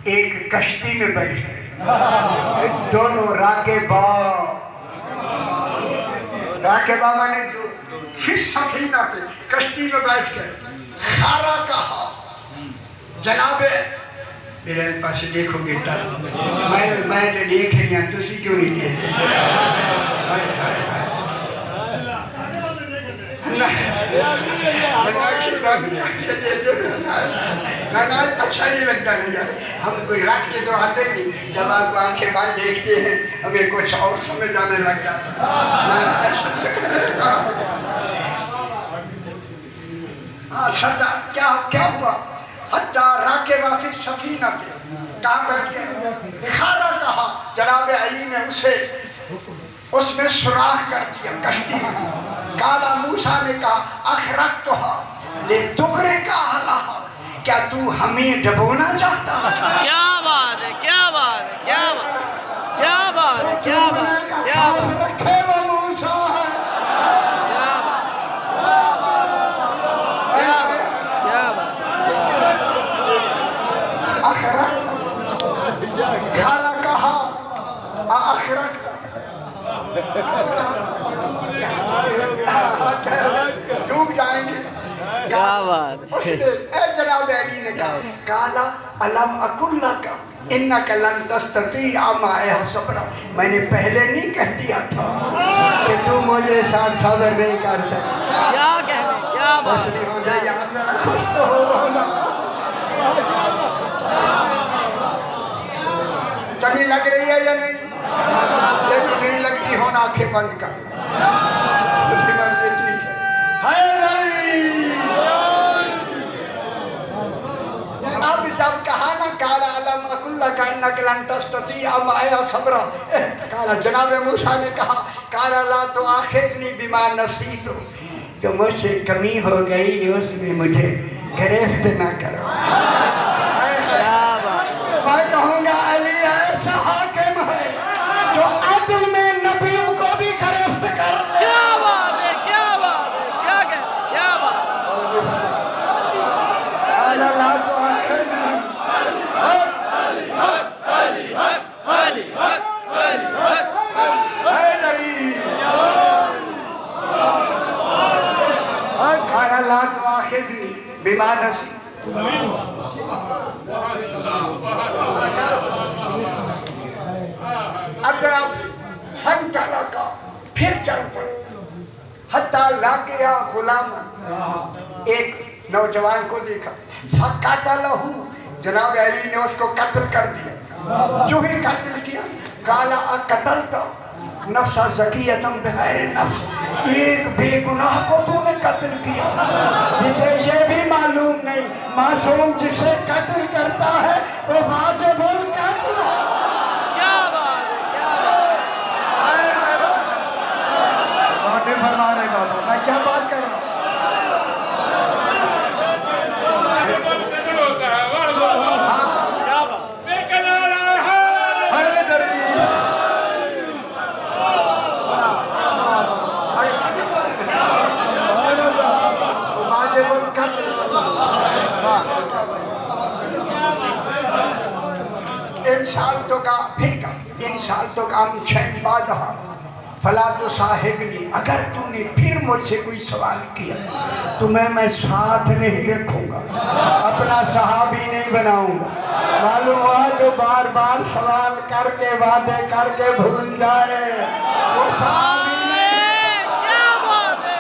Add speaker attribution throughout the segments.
Speaker 1: ایک کشتی میں بیٹھ گئے دونوں راکبہ نے فی السفینہ تھے کشتی میں بیٹھ گئے خارا کہا جناب میرے پاس دیکھو گے تب میں تو دیکھ رہی ہوں تسی کیوں نہیں دیکھتے اچھا نہیں لگتا نہیں یار ہم کوئی رکھ کے تو آتے نہیں جب آپ آنکھیں بند دیکھتے ہیں ہمیں کچھ اور سمجھ آنے لگ جاتا ستا کیا ہوا حتی راکبہ فی السفینہ تھے کہاں بیٹھ گئے خارا کہا جناب علی نے اس میں سوراخ کر دیا کشتی میں کالا موسیٰ نے کہا اخرقتھا لتغرق اہلھا کیا تو ہمیں ڈبونا چاہتا ہے
Speaker 2: کیا بات ہے کیا بات ہے کیا بات ہے کیا بات ہے کیا بات ہے کیا بات ہے
Speaker 1: رکھے وہ موسیٰ ہے خارا کہا اخرق ڈوب جائیں گے
Speaker 2: کیا بات
Speaker 1: اس نے اے جناب علی نے کہا کالا الم اقل لک انک لن تستطیع معی صبرا میں نے پہلے نہیں کہہ دیا تھا کہ تو مجھے ساتھ صبر نہیں کر سکتا
Speaker 2: کیا کہنے کیا بات
Speaker 1: خوش نہیں ہو جائے یار ذرا خوش تو ہو مولا چمی لگ رہی ہے یا نہیں یہ بھی نہیں لگتی ہونا آنکھیں بند کر اب جب کہا نا کالا علم اقل لک انک لن تستطیع معی صبرا کالا جناب موسیٰ نے کہا کالا لا تؤاخذنی بما نسیت تو مجھ سے کمی ہو گئی اس میں مجھے گرفت نہ کرو میں کہوں گا علی ایسا حاکم ہے جو عدل میں نبیوں کو بھی گرفت کر لے
Speaker 2: کیا بات ہے کیا بات ہے کیا کہنے کیا بات
Speaker 1: کالا لا تؤاخذنی کالا لا تؤاخذنی بما نسیت اگر فانطلقا پھر چل پڑے حتی لاقیا غلام ایک نوجوان کو دیکھا فقتلہ جناب علی نے اس کو قتل کر دیا جو ہی قتل کیا قال اقتلت نفس زکیۃ بغیر نفس ایک بے گناہ کو تو نے قتل کیا جسے یہ بھی معلوم نہیں معصوم جسے قتل کرتا ہے وہ واجب القتل
Speaker 2: کیا بات ہے کیا
Speaker 1: بات ہے فرما رہے بابا میں کیا بات کر رہا ہوں ان سال تو کام چھین بعد رہا فلا تو صاحبنی اگر تو نے پھر مجھ سے کوئی سوال کیا تمہیں میں ساتھ نہیں رکھوں گا اپنا صحابی نہیں بناؤں گا معلوم ہوا جو بار بار سوال کر کے وعدے کر کے بھول جائے وہ صحابی نہیں
Speaker 2: کیا بات ہے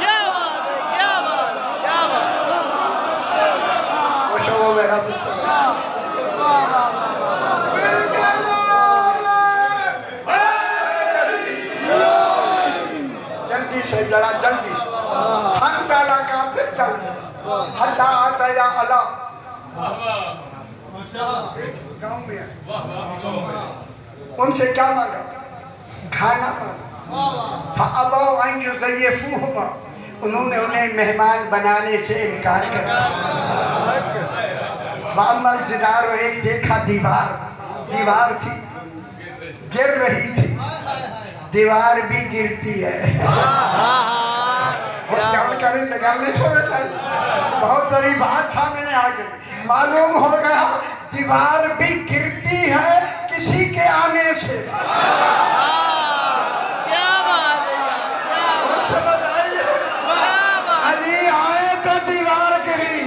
Speaker 2: کیا بات ہے کیا بات ہے کیا بات
Speaker 1: خوش ہو میرا پتر سے جڑا جلدی سے فانطلقا پھر چل حتی آتیا علی گاؤں میں ان سے کیا مانگا کھانا مانگا فَأَبَوْا أَنْ يُزَيِّفُوهُمَا انہوں نے انہیں مہمان بنانے سے انکار کر وَأَمَّا الْجِدَارُ ایک دیکھا دیوار تھی گر رہی تھی دیوار بھی گرتی ہے بہت بڑی بات سامنے آ گئی معلوم ہو گیا دیوار بھی گرتی ہے کسی کے آنے سے.
Speaker 2: کیا بات ہے یار، کیا بات،
Speaker 1: سمجھ آئیے؟
Speaker 2: کیا بات.
Speaker 1: علی آئے تو دیوار گری.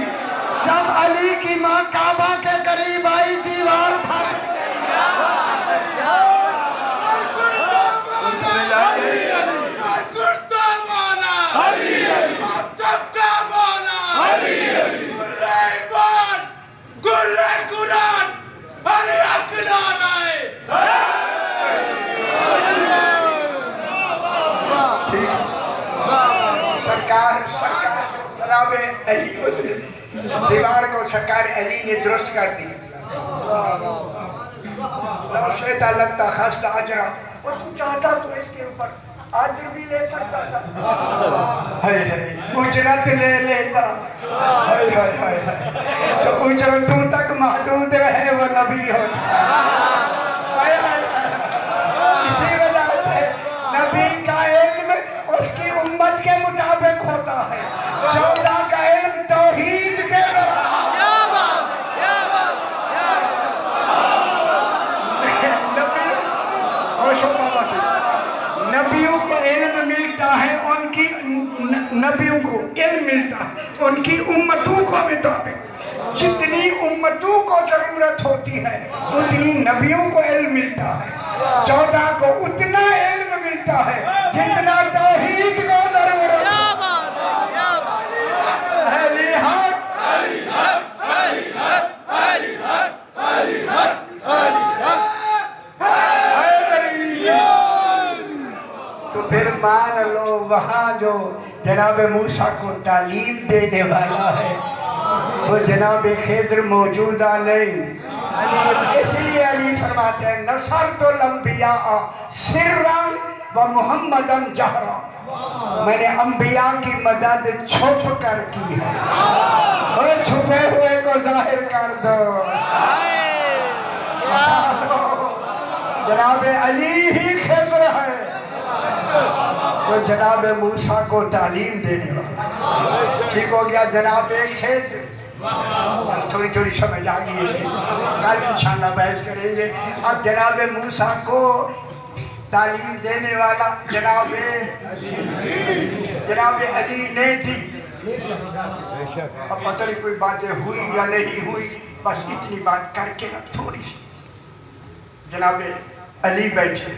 Speaker 1: جب علی کی ماں کعبہ کے قریب آئی دیوار پھٹ. سرکار جناب علی اس نے دیوار کو سرکار علی نے درست کر دی. شیطا لگتا خاص اجرا، وہ تو چاہتا تو اس کے اوپر اجر بھی لے سکتا تھا. اجرت لے لیتا. تو اجرتوں تک محدود رہے وہ نبی ہوتا. اسی وجہ سے نبی کا علم اس کی امت کے مطابق ہوتا ہے. 14 کا علم توحید کے برابر.
Speaker 2: کیا بات، کیا بات، کیا بات.
Speaker 1: نبیوں کو علم ملتا ہے، ان کی نبیوں کو علم ملتا ہے ان کی امتوں کو مطابق. جتنی امتوں کو ضرورت ہوتی ہے اتنی نبیوں کو علم ملتا ہے. 14 کو اتنا علم ملتا ہے جتنا توحید کو ضرورت.
Speaker 2: کیا بات ہے، کیا بات.
Speaker 1: اہلی حق تو پھر مان لو وہاں جو جناب موسیٰ کو تعلیم دینے والا ہے وہ جناب خضر موجودہ نہیں. اس لیے علی فرماتے ہیں نصرت الانبیاء سرا و محمدا جہرا. میں نے انبیاء کی مدد چھپ کر کی ہے اور چھپے ہوئے کو ظاہر کر دو. جناب علی ہی خضر ہے وہ جناب موسیٰ کو تعلیم دینے والا. ٹھیک ہو گیا جناب خضر. تھوڑی تھوڑی سمجھ آ گئی ہے. کل انشاءاللہ بحث کریں گے. اب جناب موسیٰ کو تعلیم دینے والا جناب علی نے دی. اب پتہ نہیں کوئی باتیں ہوئی یا نہیں ہوئی، بس اتنی بات کر کے نا تھوڑی سی. جناب علی بیٹھے.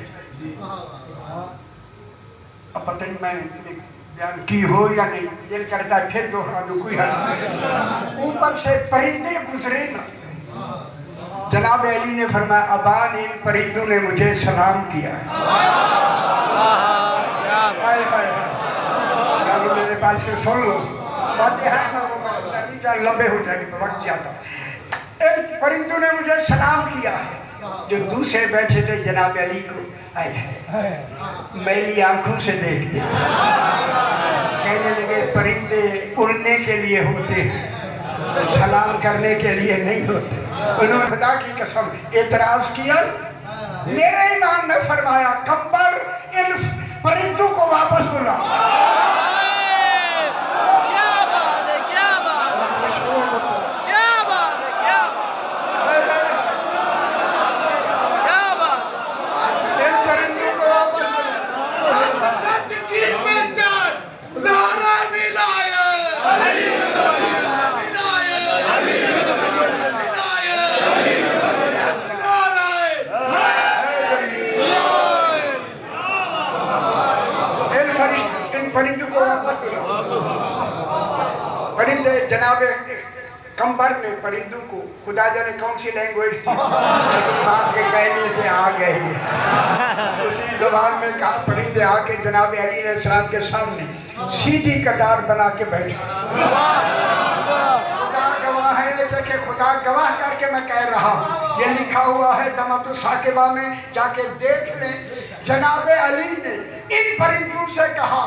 Speaker 1: اب پتہ نہیں میں بیان کی ہو یا نہیں، دل کرتا ہے پھر دوہرا دوں کوئی حل. اوپر سے پرندے گزرے نا. جناب علی نے فرمایا ابان ان پرندوں نے مجھے سلام کیا ہے. میرے بال سے سن لو باتیں ہیں لمبے ہو جائیں گے وقت جاتا. ان پرندوں نے مجھے سلام کیا ہے. جو دوسرے بیٹھے تھے جناب علی کو میلی آنکھوں سے دیکھتے کہنے لگے پرندے اڑنے کے لیے ہوتے ہیں، سلام کرنے کے لیے نہیں ہوتے. انہوں نے خدا کی قسم اعتراض کیا. میرے امام نے فرمایا کمبر ان پرندوں کو واپس بلا. پرندوں کو واپس بلا. پرندے جناب کمبر نے پرندوں کو خدا جانے کون سی لینگویج تھی لیکن امام کے کہنے سے آ گئی ہے. اسی زبان میں کہا. پرندے آ کے جناب علی علیہ السلام کے سامنے سیدھی قطار بنا کے بیٹھے. خدا گواہ ہے، دیکھیں خدا گواہ کر کے میں کہہ رہا ہوں. یہ لکھا ہوا ہے دمت الثاقبہ میں، جا کے دیکھ لیں. جناب علی نے ان پرندوں سے کہا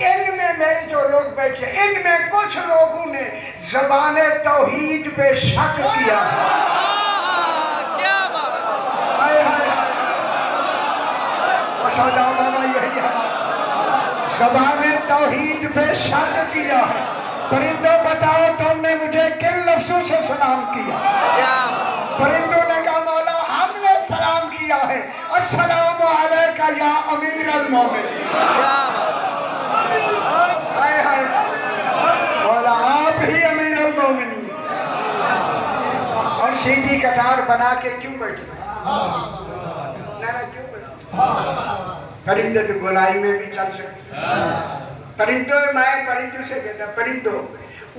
Speaker 1: ان میں میرے جو لوگ بیٹھے ان میں کچھ لوگوں نے زبان توحید پہ شک کیا ہے. زبان توحید پہ شک کیا ہے. پرندوں بتاؤ تم نے مجھے کن لفظوں سے سلام کیا؟ پرندوں نے کہا مولا ہم نے سلام کیا ہے السلام علیکہ یا امیر المومنین. ہائے ہائے مولا آپ ہی امیر المومنین. اور سیدھی قطار بنا کے کیوں بیٹھے؟ کیوں بیٹھے؟ پرندے تو گولائی میں بھی چل سکتے. پرندوں میں پرندوں سے کہتا پرندوں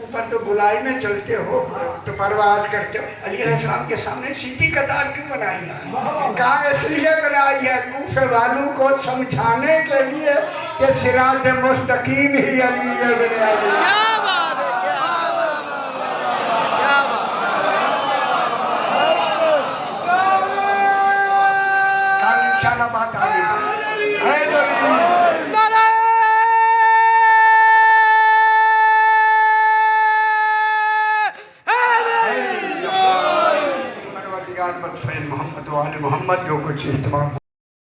Speaker 1: اوپر تو گولائی میں چلتے ہو تو پرواز کرتے ہو. علی علیہ السلام کے سامنے سیدھی قطار کیوں بنائی ہے؟ کہا اس لیے بنائی ہے کوفے والوں کو سمجھانے کے لیے کہ صراط مستقیم ہی علی ابن ابی.
Speaker 2: کیا بات ہے، کیا بات ہے، کیا بات ہے.
Speaker 1: کل انشاءاللہ بات آئی ہے
Speaker 2: نعرہ
Speaker 1: پروردگار بخش محمد و آل محمد جو کچھ اہتمام